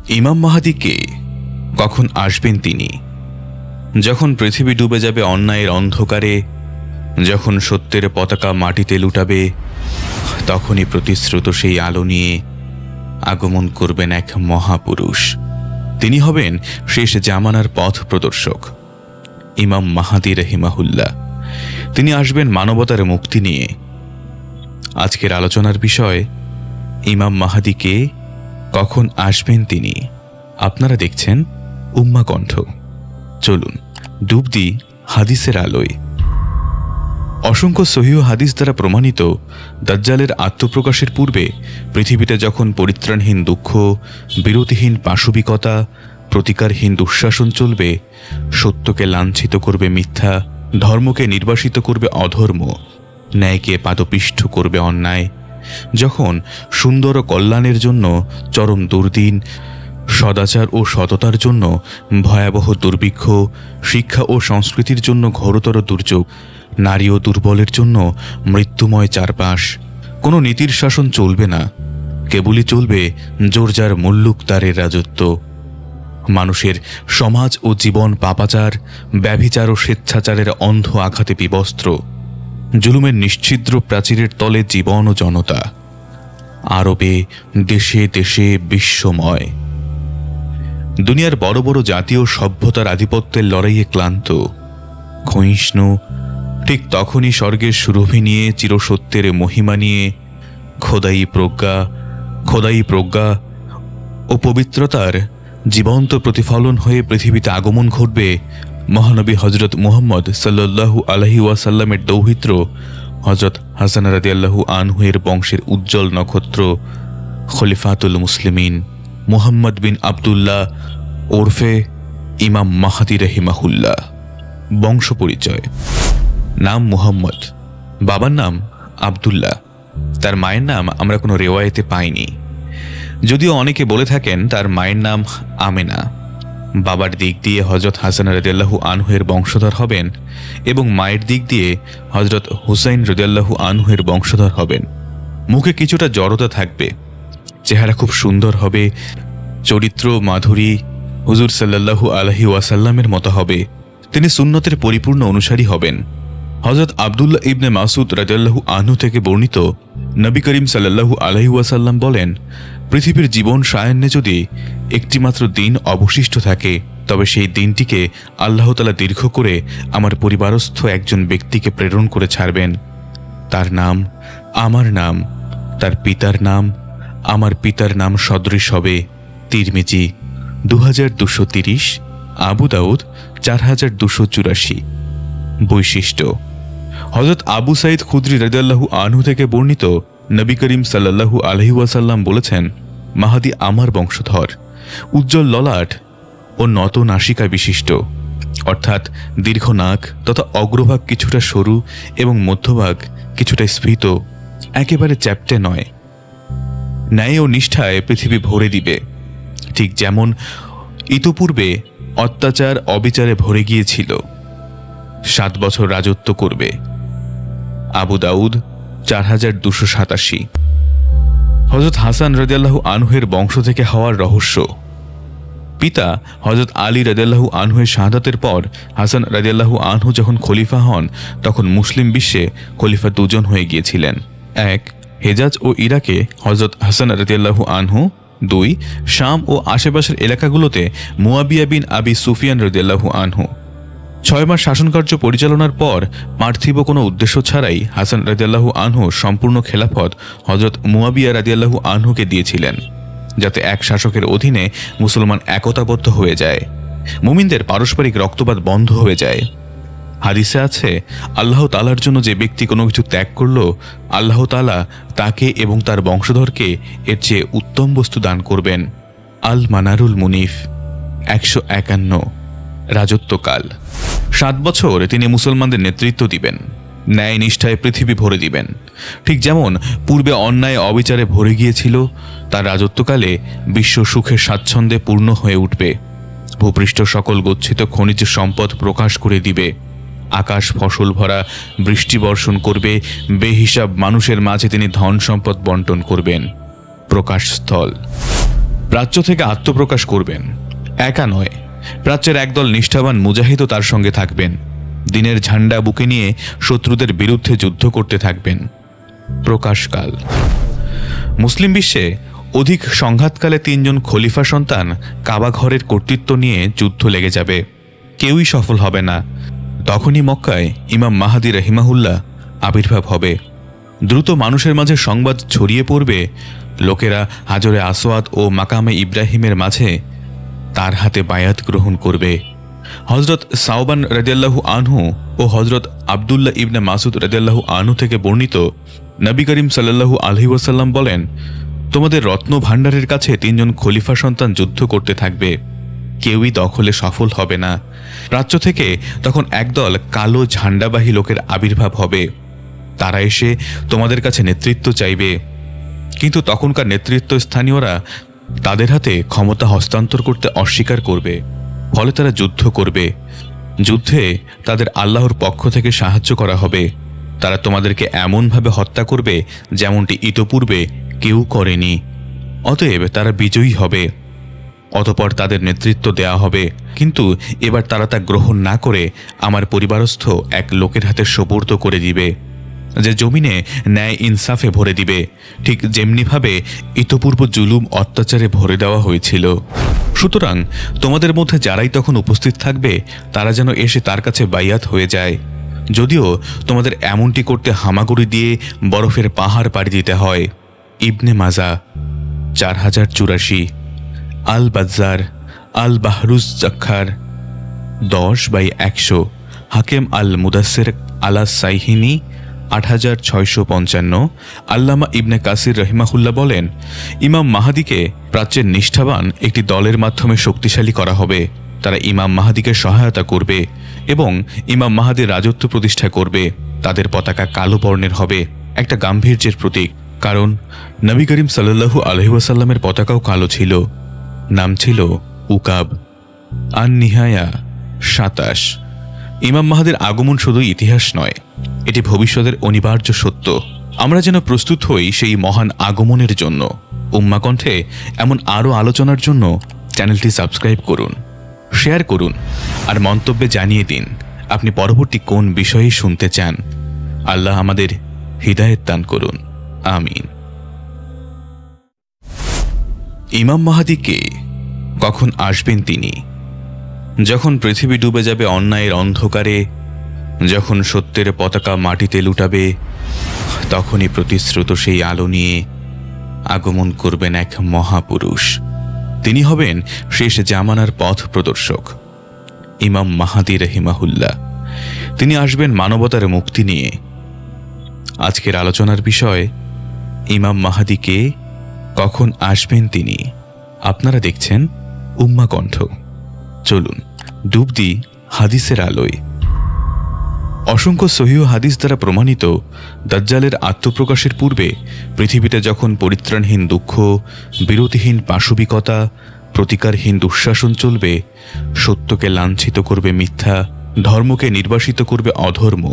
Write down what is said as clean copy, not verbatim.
ইমাম মাহদী কে? কখন আসবেন তিনি? যখন পৃথিবী ডুবে যাবে অন্যায়ের অন্ধকারে, যখন সত্যের পতাকা মাটিতে লুটাবে, তখনই প্রতিশ্রুত সেই আলো নিয়ে আগমন করবেন এক মহাপুরুষ। তিনি হবেন শেষ জামানার পথ প্রদর্শক, ইমাম মাহদী রাহিমাহুল্লাহ। তিনি আসবেন মানবতার মুক্তি নিয়ে। আজকের আলোচনার বিষয় ইমাম মাহদী কে, কখন আসবেন তিনি। আপনারা দেখছেন উম্মা কণ্ঠ। চলুন ডুব দিই হাদিসের আলোয়। অসংখ্য সহিহ হাদিস দ্বারা প্রমাণিত, দাজ্জালের আত্মপ্রকাশের পূর্বে পৃথিবীতে যখন পরিত্রাণহীন দুঃখ, বিরতিহীন পাশবিকতা, প্রতিকারহীন দুঃশাসন চলবে, সত্যকে লাঞ্ছিত করবে মিথ্যা, ধর্মকে নির্বাসিত করবে অধর্ম, ন্যায়কে পাদপিষ্ঠ করবে অন্যায়, যখন সুন্দর ও কল্যাণের জন্য চরম দুর্দিন, সদাচার ও সততার জন্য ভয়াবহ দুর্ভিক্ষ, শিক্ষা ও সংস্কৃতির জন্য ঘোরতর দুর্যোগ, নারী ও দুর্বলের জন্য মৃত্যুময় চারপাশ, কোনো নীতির শাসন চলবে না, কেবলই চলবে জোরজার মুল্লুকদারের রাজত্ব। মানুষের সমাজ ও জীবন পাপাচার, ব্যভিচার ও স্বেচ্ছাচারের অন্ধ আঘাতে বিবস্ত্র, জুলুমের নিশ্ছিদ্র প্রাচীরের তলে জীবন ও জনতা, আরবে দেশে দেশে বিশ্বময়। দুনিয়ার বড় বড় জাতীয় সভ্যতার আধিপত্যের লড়াইয়ে ক্লান্ত, ক্ষয়িষ্ণু, ঠিক তখনই স্বর্গের সুরভি নিয়ে, চিরসত্যের মহিমা নিয়ে, খোদাই প্রজ্ঞা ও পবিত্রতার জীবন্ত প্রতিফলন হয়ে পৃথিবীতে আগমন ঘটবে মহানবী হজরত মুহাম্মদ সাল্লাল্লাহু আলাইহি ওয়াসাল্লামের দৌহিত্র হজরত হাসান রাদিয়াল্লাহু আনহু এর বংশের উজ্জ্বল নক্ষত্র খলিফাতুল মুসলিমিন মুহাম্মদ বিন আবদুল্লাহ ওরফে ইমাম মাহদী রাহিমাহুল্লাহ। বংশ পরিচয়: নাম মুহাম্মদ, বাবার নাম আবদুল্লাহ। তার মায়ের নাম আমরা কোনো রেওয়ায়েতে পাইনি, যদিও অনেকে বলে থাকেন তার মায়ের নাম আমেনা। বাবার দিক দিয়ে হজরত হাসান রাদিয়াল্লাহু আনহু এর বংশধর হবেন এবং মায়ের দিক দিয়ে হজরত হুসাইন রাদিয়াল্লাহু আনহু এর বংশধর হবেন। মুখে কিছুটা জড়তা থাকবে, চেহারা খুব সুন্দর হবে, চরিত্র মাধুরী হুজুর সাল্লাল্লাহু আলাইহি ওয়াসাল্লামের মতো হবে। তিনি সুন্নতের পরিপূর্ণ অনুসারী হবেন। হজরত আবদুল্লাহ ইবনে মাসুদ রাদিয়াল্লাহু আনহু থেকে বর্ণিত, নবী করিম সাল্লাল্লাহু আলাইহি ওয়াসাল্লাম বলেন, পৃথিবীর জীবন সায়ান্নে যদি একটিমাত্র দিন অবশিষ্ট থাকে, তবে সেই দিনটিকে আল্লাহ তাআলা দীর্ঘ করে আমার পরিবারস্থ একজন ব্যক্তিকে প্রেরণ করে ছাড়বেন। তার নাম আমার নাম, তার পিতার নাম আমার পিতার নাম সদৃশ হবে। তিরমিজি 2230, আবু দাউদ 4284। বৈশিষ্ট্য: হযরত আবু সাঈদ খুদরি রাদিয়াল্লাহু আনহু থেকে বর্ণিত, নবী করিম সাল্লাল্লাহু আলাইহি ওয়াসাল্লাম বলেছেন, মাহদী আমার বংশধর, উজ্জ্বল ললাট ও নত নাসিকা বিশিষ্ট, অর্থাৎ দীর্ঘ নাক তথা অগ্রভাগ কিছুটা সরু এবং মধ্যভাগ কিছুটা স্ফীত, একেবারে চ্যাপ্টে নয়। ন্যায় ও নিষ্ঠায় পৃথিবী ভরে দিবে, ঠিক যেমন ইতপূর্বে অত্যাচার অবিচারে ভরে গিয়েছিল। 7 বছর রাজত্ব করবে। আবু দাউদ 4287। হযরত হাসান রাদিয়াল্লাহু আনহু এর বংশ থেকে হওয়ার রহস্য: পিতা হযরত আলী রাদিয়াল্লাহু আনহু এর শাহাদাতের পর হাসান রাদিয়াল্লাহু আনহু যখন খলিফা হন, তখন মুসলিম বিশ্বে খলিফা দুজন হয়ে গিয়েছিলেন। 1. হেজাজ ও ইরাকে হযরত হাসান রাদিয়াল্লাহু আনহু। 2. শাম ও আশেপাশের এলাকাগুলোতে মুয়াবিয়া বিন আবি সুফিয়ান রাদিয়াল্লাহু আনহু। 6 মাস শাসনকার্য পরিচালনার পর পার্থিব কোনো উদ্দেশ্য ছাড়াই হাসান রাদিয়াল্লাহু আনহু সম্পূর্ণ খেলাফত হযরত মুয়াবিয়া রাদিয়াল্লাহু আনহুকে দিয়েছিলেন, যাতে এক শাসকের অধীনে মুসলমান একতাবদ্ধ হয়ে যায়, মুমিনদের পারস্পরিক রক্তপাত বন্ধ হয়ে যায়। হাদিসে আছে, আল্লাহ তাআলার জন্য যে ব্যক্তি কোনো কিছু ত্যাগ করল, আল্লাহ তাআলা তাকে এবং তার বংশধরকে এর চেয়ে উত্তম বস্তু দান করবেন। আল মানারুল মুনিফ 151। রাজত্বকাল: 7 বছর তিনি মুসলমানদের নেতৃত্ব দিবেন, ন্যায় নিষ্ঠায় পৃথিবী ভরে দিবেন। ঠিক যেমন পূর্বে অন্যায় অবিচারে ভরে গিয়েছিল, তার রাজত্বকালে বিশ্ব সুখে স্বাচ্ছন্দ্যে পূর্ণ হয়ে উঠবে। ভূপৃষ্ঠ সকল গচ্ছিত খনিজ সম্পদ প্রকাশ করে দিবে। আকাশ ফসল ভরা বৃষ্টি বর্ষণ করবে। বেহিসাব মানুষের মাঝে তিনি ধন সম্পদ বন্টন করবেন। প্রকাশস্থল: প্রাচ্য থেকে আত্মপ্রকাশ করবেন। একা নয়, প্রাচ্যের একদল নিষ্ঠাবান মুজাহিদও তার সঙ্গে থাকবেন। দিনের ঝান্ডা বুকে নিয়ে শত্রুদের বিরুদ্ধে যুদ্ধ করতে থাকবেন। প্রকাশকাল। মুসলিম বিশ্বে অধিক সংঘাতকালে 3 জন খলিফা সন্তান কাবা ঘরের কর্তৃত্ব নিয়ে যুদ্ধ লেগে যাবে। কেউই সফল হবে না। তখনই মক্কায় ইমাম মাহাদি রহিমাহুল্লাহ আবির্ভাব হবে। দ্রুত মানুষের মাঝে সংবাদ ছড়িয়ে পড়বে। লোকেরা হাজরে আসওয়াদ ও মাকামে ইব্রাহিমের মাঝে তার হাতে বায়াত গ্রহণ করবে। হজরত সাওবান রাদিয়াল্লাহু আনহু ও হজরত আবদুল্লাহ ইবনে মাসুদ রাদিয়াল্লাহু আনহু থেকে বর্ণিত, নবী করিম সাল্লাল্লাহু আলাইহি ওয়াসাল্লাম বলেন, তোমাদের রত্ন ভাণ্ডারের কাছে 3 জন খলিফা সন্তান যুদ্ধ করতে থাকবে। কেউই দখলে সফল হবে না। প্রাচ্য থেকে তখন একদল কালো ঝান্ডাবাহী লোকের আবির্ভাব হবে। তারা এসে তোমাদের কাছে নেতৃত্ব চাইবে, কিন্তু তখনকার নেতৃত্ব স্থানীয়রা তাদের হাতে ক্ষমতা হস্তান্তর করতে অস্বীকার করবে। ফলে তারা যুদ্ধ করবে। যুদ্ধে তাদের আল্লাহর পক্ষ থেকে সাহায্য করা হবে। তারা তোমাদেরকে এমনভাবে হত্যা করবে যেমনটি ইতপূর্বে কেউ করেনি। অতএব তারা বিজয়ী হবে। অতঃপর তাদের নেতৃত্ব দেয়া হবে, কিন্তু এবার তারা তা গ্রহণ না করে আমার পরিবারস্থ এক লোকের হাতে সোপর্দ করে দিবে, যে জমিনে ন্যায় ইনসাফে ভরে দিবে, ঠিক যেমনিভাবে ইতপূর্ব জুলুম অত্যাচারে ভরে দেওয়া হয়েছিল। সুতরাং তোমাদের মধ্যে যারাই তখন উপস্থিত থাকবে তারা যেন এসে তার কাছে বাইয়াত হয়ে যায়, যদিও তোমাদের এমনটি করতে হামাগুড়ি দিয়ে বরফের পাহাড় পাড়ি দিতে হয়। ইবনে মাজা 4084, আল বাজ্জার, আল বাহরুজ জাক্ষার 10/100, হাকেম আল মুদাসসির আলা সাইহিনী 8655। আল্লামা ইবনে কাসির রহিমাহুল্লাহ বলেন, ইমাম মাহাদিকে প্রাচ্যের নিষ্ঠাবান একটি দলের মাধ্যমে শক্তিশালী করা হবে। তারা ইমাম মাহাদিকে সহায়তা করবে এবং ইমাম মাহাদির রাজত্ব প্রতিষ্ঠা করবে। তাদের পতাকা কালো বর্ণের হবে, একটা গাম্ভীর্যের প্রতীক। কারণ নবী করিম সাল্লাল্লাহু আলাইহি ওয়াসাল্লামের পতাকাও কালো ছিল। নাম ছিল উকাব। আন নিহায়া 27। ইমাম মাহাদির আগমন শুধু ইতিহাস নয়, এটি ভবিষ্যতের অনিবার্য সত্য। আমরা যেন প্রস্তুত হই সেই মহান আগমনের জন্য। উম্মা কণ্ঠে এমন আরও আলোচনার জন্য চ্যানেলটি সাবস্ক্রাইব করুন, শেয়ার করুন আর মন্তব্যে জানিয়ে দিন আপনি পরবর্তী কোন বিষয়ে শুনতে চান। আল্লাহ আমাদের হিদায়াত দান করুন, আমিন। ইমাম মাহাদি কে? কখন আসবেন তিনি? যখন পৃথিবী ডুবে যাবে অন্যায়ের অন্ধকারে, যখন সত্যের পতাকা মাটিতে লুটাবে, তখনই প্রতিশ্রুত সেই আলো নিয়ে আগমন করবেন এক মহাপুরুষ। তিনি হবেন শেষ জামানার পথ প্রদর্শক, ইমাম মাহাদি রহিমাহুল্লাহ। তিনি আসবেন মানবতার মুক্তি নিয়ে। আজকের আলোচনার বিষয় ইমাম মাহাদি কে, কখন আসবেন তিনি। আপনারা দেখছেন উম্মা কণ্ঠ। চলুন ডুব দিই হাদিসের আলোয়। অসংখ্য সহিহ হাদিস দ্বারা প্রমাণিত, দাজ্জালের আত্মপ্রকাশের পূর্বে পৃথিবীতে যখন পরিত্রাণহীন দুঃখ, বিরতিহীন পাশবিকতা, প্রতিকারহীন দুঃশাসন চলবে, সত্যকে লাঞ্ছিত করবে মিথ্যা, ধর্মকে নির্বাসিত করবে অধর্ম,